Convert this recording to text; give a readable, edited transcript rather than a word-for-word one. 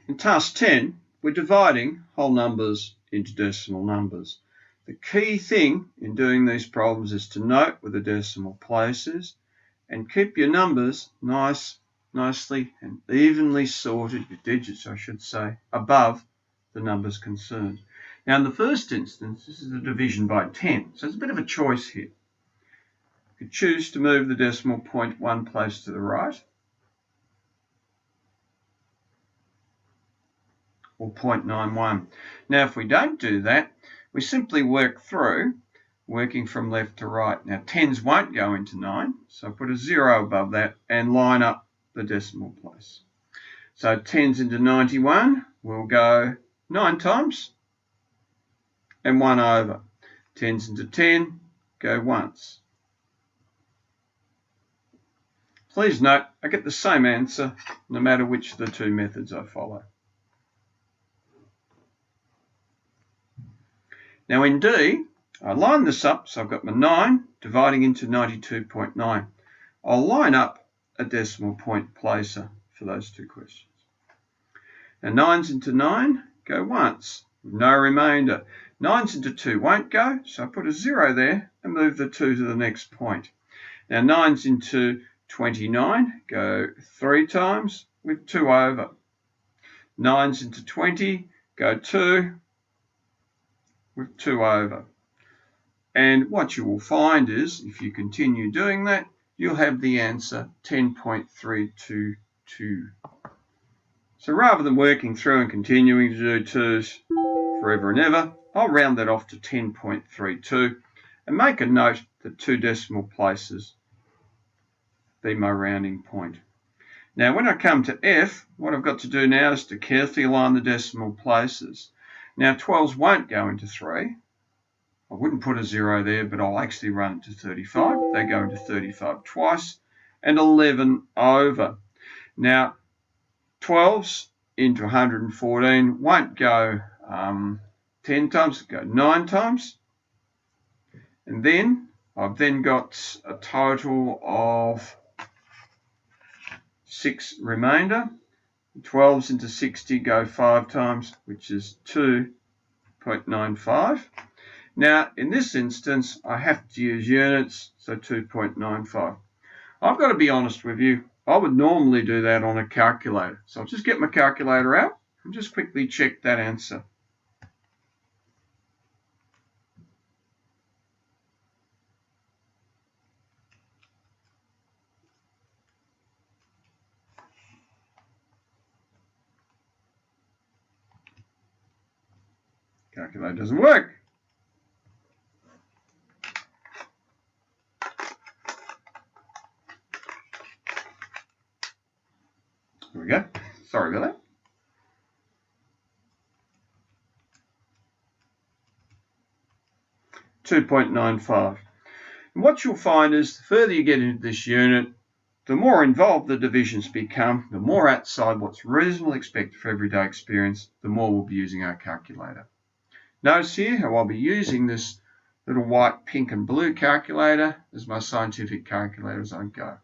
In task 10, we're dividing whole numbers into decimal numbers. The key thing in doing these problems is to note where the decimal place is and keep your numbers nicely and evenly sorted, your digits I should say, above the numbers concerned. Now in the first instance, this is a division by 10, so it's a bit of a choice here. You could choose to move the decimal point one place to the right, or 0.91. Now if we don't do that, we simply work through, working from left to right. Now 10s won't go into 9, so put a 0 above that and line up the decimal place. So 10s into 91 will go 9 times and 1 over. 10s into 10 go once. Please note, I get the same answer no matter which of the two methods I follow. Now in D, I line this up, so I've got my 9 dividing into 92.9. I'll line up a decimal point placer for those two questions. Now 9s into 9 go once, with no remainder. 9s into 2 won't go, so I put a 0 there and move the 2 to the next point. Now 9s into 29 go 3 times with 2 over. 9s into 20 go 2 with 2 over. And what you will find is, if you continue doing that, you'll have the answer 10.322. So rather than working through and continuing to do 2's forever and ever, I'll round that off to 10.32 and make a note that 2 decimal places be my rounding point. Now when I come to F, what I've got to do now is to carefully align the decimal places. Now 12s won't go into 3. I wouldn't put a 0 there, but I'll actually run it to 35. They go into 35 twice, and 11 over. Now 12s into 114 won't go 10 times, go 9 times. And then I've then got a total of 6 remainder. 12s into 60 go 5 times, which is 2.95. Now, in this instance, I have to use units, so 2.95. I've got to be honest with you, I would normally do that on a calculator. So I'll just get my calculator out and just quickly check that answer. Calculator doesn't work. There we go. Sorry about that. $2.95. And what you'll find is the further you get into this unit, the more involved the divisions become, the more outside what's reasonably expected for everyday experience, the more we'll be using our calculator. Notice here how I'll be using this little white, pink and blue calculator as my scientific calculator as I go.